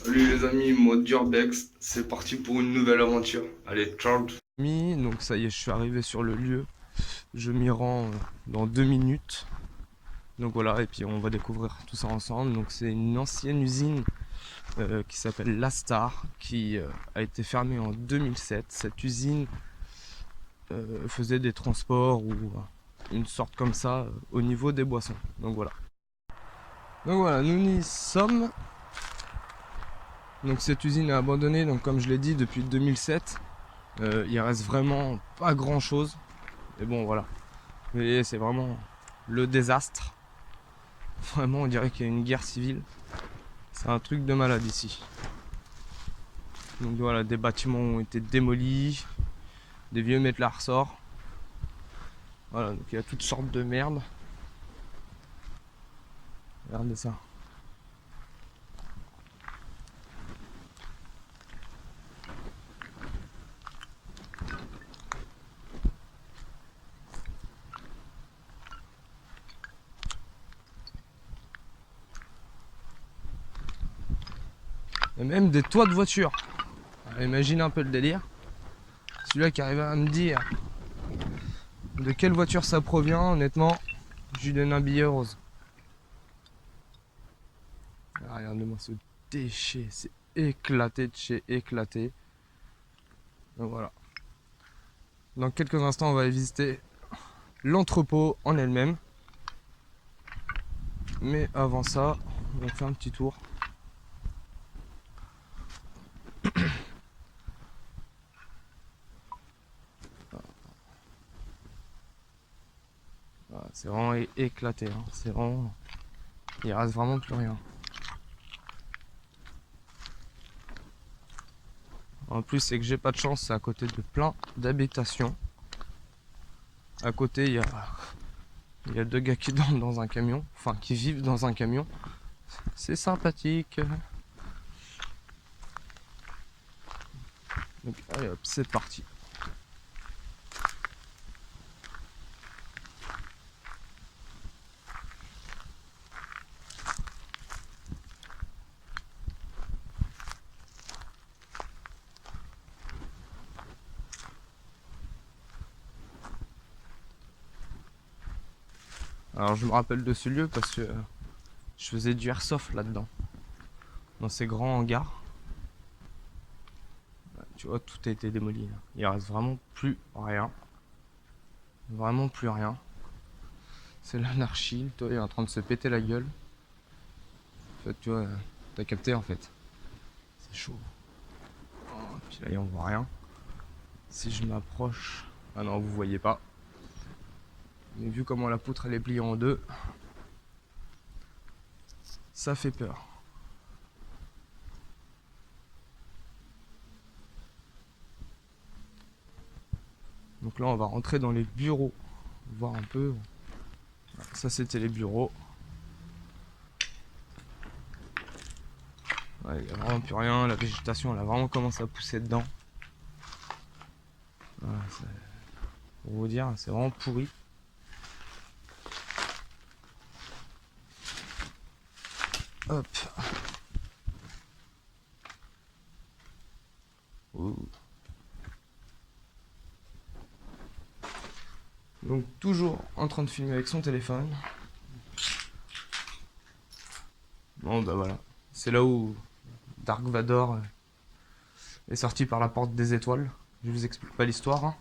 Salut les amis, moi Durbex, c'est parti pour une nouvelle aventure. Allez, ciao. Donc ça y est, je suis arrivé sur le lieu. Je m'y rends dans 2 minutes. Donc voilà, et puis on va découvrir tout ça ensemble. Donc c'est une ancienne usine qui s'appelle La Star, qui a été fermée en 2007. Cette usine faisait des transports ou une sorte comme ça au niveau des boissons. Donc voilà, nous y sommes. Donc cette usine est abandonnée, donc comme je l'ai dit, depuis 2007. Il reste vraiment pas grand chose. Et bon voilà. Vous voyez, c'est vraiment le désastre. Vraiment, on dirait qu'il y a une guerre civile. C'est un truc de malade ici. Donc voilà, des bâtiments ont été démolis, des vieux mettent la ressort. Voilà, donc il y a toutes sortes de merde. Regardez ça. Et même des toits de voiture. Alors, imagine un peu le délire. Celui-là qui arrive à me dire de quelle voiture ça provient, honnêtement, je lui donne un billet rose. Ah, regardez-moi ce déchet, c'est éclaté de chez éclaté. Donc voilà. Dans quelques instants, on va aller visiter l'entrepôt en elle-même. Mais avant ça, on fait un petit tour. Voilà, c'est vraiment éclaté. Hein. C'est vraiment... Il reste vraiment plus rien. En plus, c'est que j'ai pas de chance, c'est à côté de plein d'habitations. À côté, il y a deux gars qui dorment dans un camion, enfin qui vivent dans un camion. C'est sympathique. Donc, allez hop, c'est parti. Alors, je me rappelle de ce lieu parce que je faisais du airsoft là-dedans, dans ces grands hangars. Tu vois, tout a été démoli. Là. Il reste vraiment plus rien. Vraiment plus rien. C'est l'anarchie. Le toit est en train de se péter la gueule. En fait, tu vois, t'as capté en fait. C'est chaud. Oh, puis là, on voit rien. Si je m'approche. Ah non, vous voyez pas. Mais vu comment la poutre elle est pliée en deux, ça fait peur. Donc là, on va rentrer dans les bureaux. Voir un peu. Ça, c'était les bureaux. Ouais, il n'y a vraiment plus rien. La végétation, elle a vraiment commencé à pousser dedans. Ouais, pour vous dire, c'est vraiment pourri. Hop. Ouh. Donc toujours en train de filmer avec son téléphone. Bon bah voilà. C'est là où Dark Vador est sorti par la porte des étoiles. Je vous explique pas l'histoire. Hein.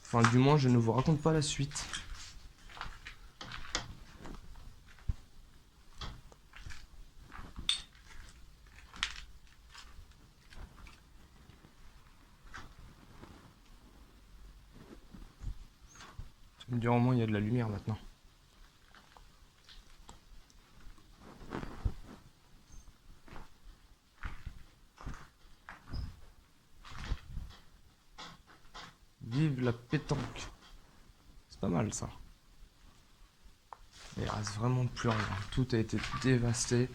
Enfin du moins je ne vous raconte pas la suite. Tu me dis au moins il y a de la lumière maintenant. Vive la pétanque. C'est pas mal ça. Mais il reste vraiment plus rien. Tout a été dévasté.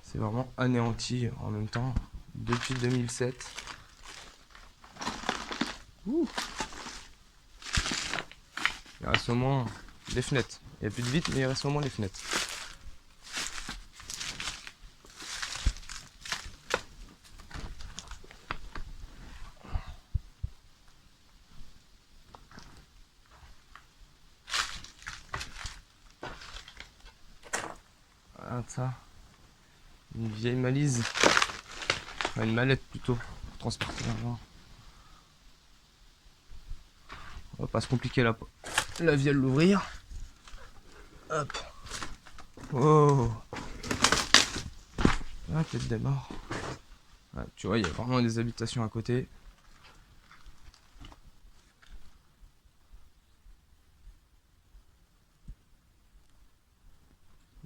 C'est vraiment anéanti en même temps. Depuis 2007. Ouh. Il reste au moins les fenêtres. Il n'y a plus de vitres, mais il reste au moins les fenêtres. ça. Une vieille malise. Enfin, une mallette plutôt. Pour transporter l'argent. On va pas se compliquer la vie à l'ouvrir. Hop. Oh. Ah, peut-être des morts. Ouais, tu vois, il y a vraiment des habitations à côté.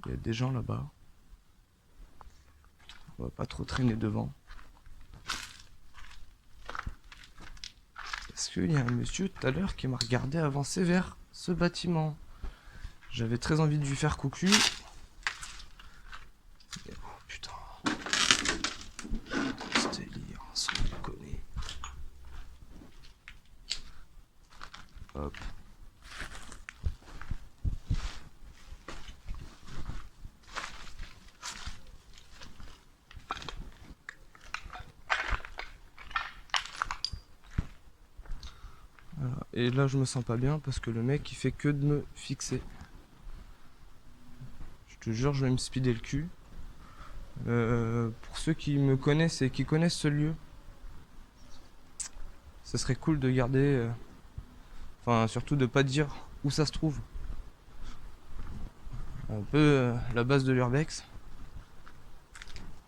Il y a des gens là-bas. On va pas trop traîner devant. Parce qu'il y a un monsieur tout à l'heure qui m'a regardé avancer vers ce bâtiment. J'avais très envie de lui faire coucou. Et oh putain. Ce délire, sans déconner. Hop. Voilà. Et là je me sens pas bien parce que le mec il fait que de me fixer. Je te jure, je vais me speeder le cul. Pour ceux qui me connaissent et qui connaissent ce lieu, ça serait cool de garder. Enfin, surtout de pas dire où ça se trouve. Un peu la base de l'urbex.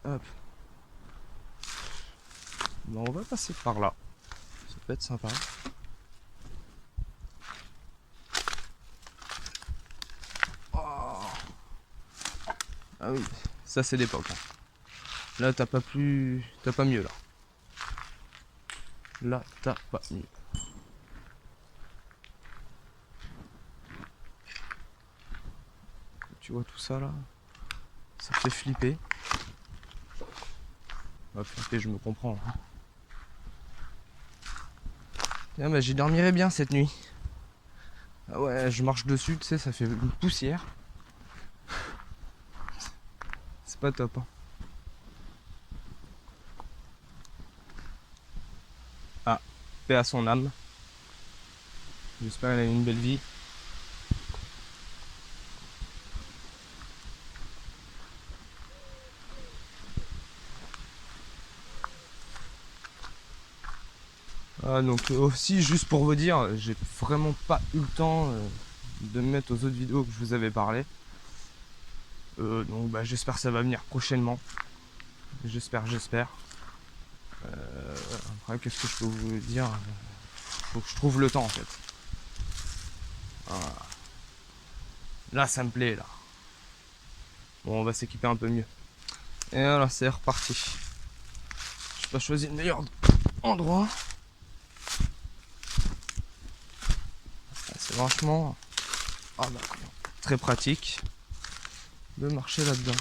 Hop. Bon, on va passer par là. Ça peut être sympa. Oh. Ah oui, ça c'est l'époque. Hein. Là, t'as pas plus. T'as pas mieux là. Là, t'as pas mieux. Tu vois tout ça là? Ça fait flipper. Bah, flipper, je me comprends. Hein. Tiens, bah, j'y dormirai bien cette nuit. Ah ouais, je marche dessus, tu sais, ça fait une poussière. C'est pas top. Hein. Ah, paix à son âme. J'espère qu'elle a eu une belle vie. Ah, donc aussi, juste pour vous dire, j'ai vraiment pas eu le temps de me mettre aux autres vidéos que je vous avais parlé. Donc bah, j'espère que ça va venir prochainement. J'espère. Après, qu'est-ce que je peux vous dire? Faut que je trouve le temps en fait. Voilà. Là, ça me plaît là. Bon, on va s'équiper un peu mieux. Et voilà, c'est reparti. J'ai pas choisi le meilleur endroit. C'est franchement très pratique de marcher là-dedans.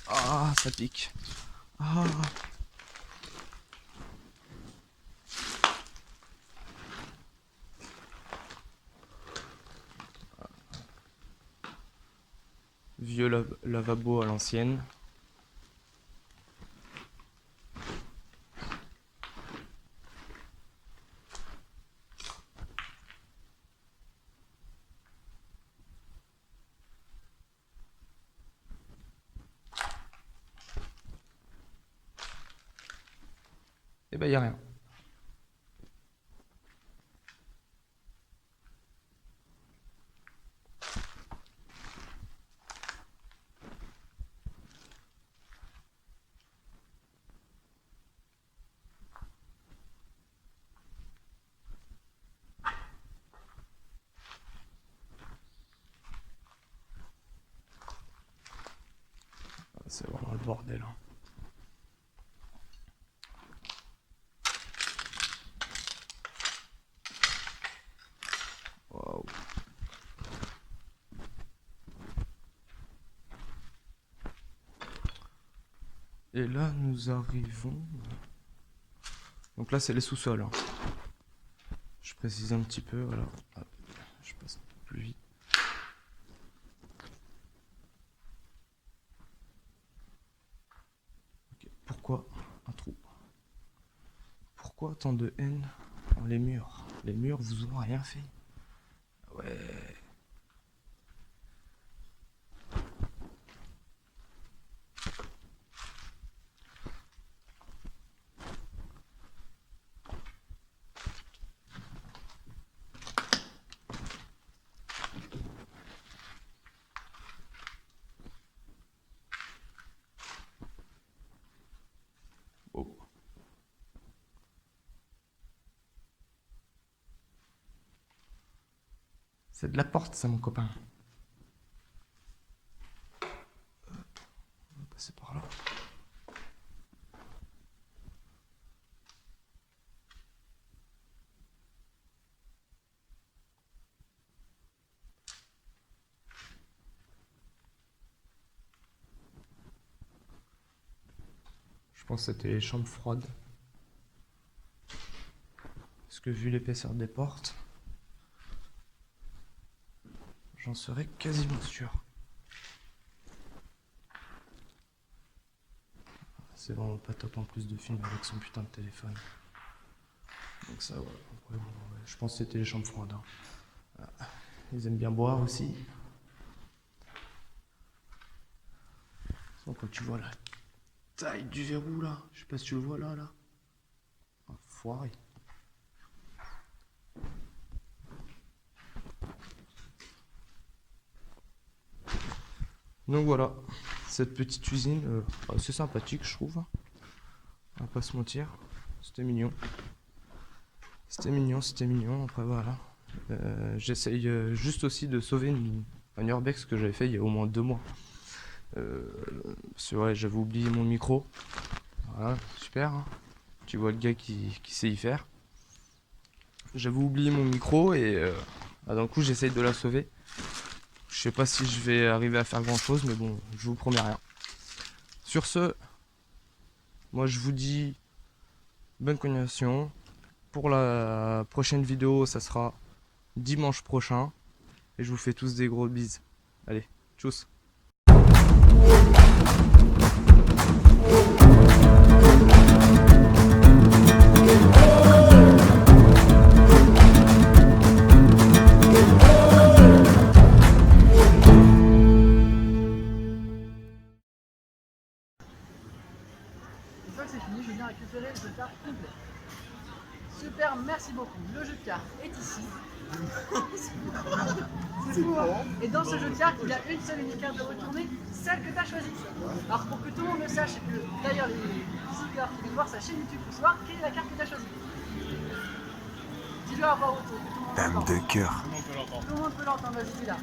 Ah, ça pique. Ah. Vieux lavabo à l'ancienne. Et ben y a rien. C'est vraiment le bordel. Hein. Waouh. Et là, nous arrivons. Donc là, c'est les sous-sols. Hein. Je précise un petit peu. Voilà. Hop. Je passe un peu plus vite. Okay. Pourquoi un trou? Pourquoi tant de haine dans les murs? Les murs vous ont rien fait. Ouais. C'est de la porte, ça, mon copain. On va passer par là. Je pense que c'était les chambres froides. Parce que vu l'épaisseur des portes, j'en serais quasiment sûr. C'est vraiment pas top en plus de film avec son putain de téléphone. Donc ça, voilà. Après, bon, ouais, je pense que c'était les chambres froides. Hein. Ah, ils aiment bien boire aussi. Donc, quand tu vois la taille du verrou là, je sais pas si tu le vois là. Ah, foiré. Donc voilà, cette petite usine, c'est sympathique je trouve. On va pas se mentir, c'était mignon. C'était mignon, après voilà. J'essaye juste aussi de sauver un urbex que j'avais fait il y a au moins 2 mois. Parce que ouais, j'avais oublié mon micro. Voilà, super. Hein. Tu vois le gars qui sait y faire. J'avais oublié mon micro et d'un coup j'essaye de la sauver. Je sais pas si je vais arriver à faire grand chose, mais bon, je vous promets rien. Sur ce, moi je vous dis bonne continuation. Pour la prochaine vidéo, ça sera dimanche prochain. Et je vous fais tous des gros bises. Allez, tchuss. Une fois que c'est fini, je viens récupérer le jeu de cartes complet. Super, merci beaucoup. Le jeu de cartes est ici. C'est fou, hein. Et dans ce jeu de cartes, il y a une seule unique carte de retourner, celle que tu as choisie. Alors pour que tout le monde le sache et que d'ailleurs les visiteurs qui viennent voir sa chaîne YouTube puissent voir quelle est la carte que tu as choisie. Dis-le à voix haute, que tout le monde Dame l'entende. de cœur. Tout le monde peut l'entendre, vas-y, dis-la.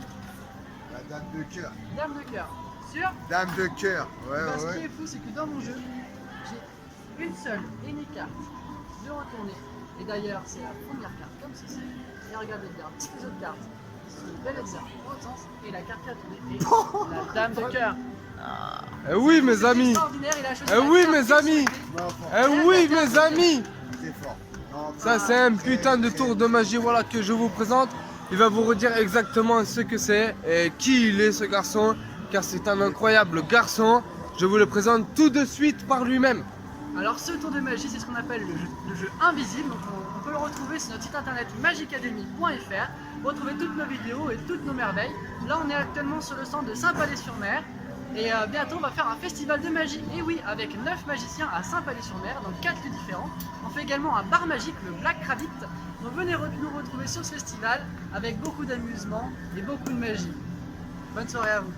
La dame de cœur. Dame de cœur. Sûr? Dame de cœur. Ouais, Bah, ce qui ouais. est fou, c'est que dans mon jeu, j'ai une seule et unique carte de retourner. Et d'ailleurs, c'est la première carte comme ceci. Et regardez bien, toutes les autres cartes sont bel et bien dans l'autre sens. Et la carte qui a tourné est la Dame de cœur. Eh oui, mes C'est amis. extraordinaire, il a choisi Eh la oui, carte mes qu'il amis. souhaitait. Eh oui, mes amis. C'est fort. Non, Ça, c'est un putain de tour de magie, voilà, que je vous présente. Il va vous redire exactement ce que c'est et qui il est, ce garçon, car c'est un incroyable garçon. Je vous le présente tout de suite par lui-même. Alors ce tour de magie, c'est ce qu'on appelle le jeu invisible. Donc on peut le retrouver sur notre site internet magicademy.fr. Vous retrouvez toutes nos vidéos et toutes nos merveilles. Là on est actuellement sur le stand de Saint-Palais-sur-Mer. Et bientôt on va faire un festival de magie. Et oui, avec 9 magiciens à Saint-Palais-sur-Mer, dans 4 lieux différents. On fait également un bar magique, le Black Rabbit. Donc venez nous retrouver sur ce festival avec beaucoup d'amusement et beaucoup de magie. Bonne soirée à vous.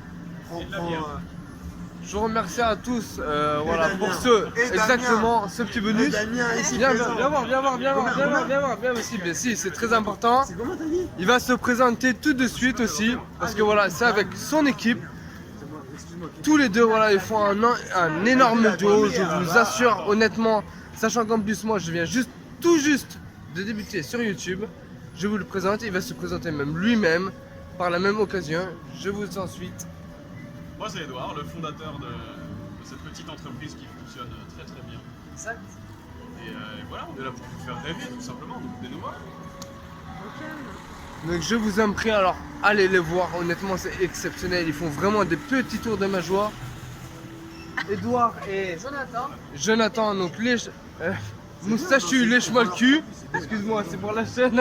Je vous remercie à tous voilà, Damien. pour ce, Et exactement, ce petit bonus. Damien ici Viens présent. voir, si, c'est très important. C'est comment t'as dit? Il va se présenter tout de suite aussi, parce que voilà, c'est avec son équipe. Excuse-moi. Tous les deux, voilà, ils font un énorme duo, je vous assure, honnêtement, sachant qu'en plus, moi, je viens tout juste de débuter sur YouTube. Je vous le présente, il va se présenter même lui-même, par la même occasion. Je vous ensuite. Moi c'est Edouard, le fondateur de cette petite entreprise qui fonctionne très très bien. Exact. Et voilà, on est là pour vous faire rêver tout simplement, donc venez nous voir. Donc je vous en prie, alors allez les voir, honnêtement c'est exceptionnel, ils font vraiment des petits tours de ma joie. Edouard et Jonathan, donc moustachu, lèche-moi le cul, excuse-moi c'est pour la chaîne.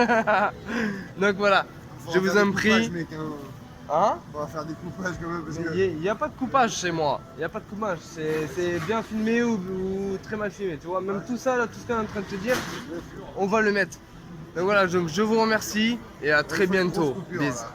Donc voilà, je vous en prie. Hein? On va faire des coupages quand même parce que. Il n'y a pas de coupage chez moi, il n'y a pas de coupage, c'est bien filmé ou très mal filmé, tu vois, même tout ça, là, tout ce qu'on est en train de te dire, on va le mettre. Donc voilà, je vous remercie et à très bientôt. Bisous.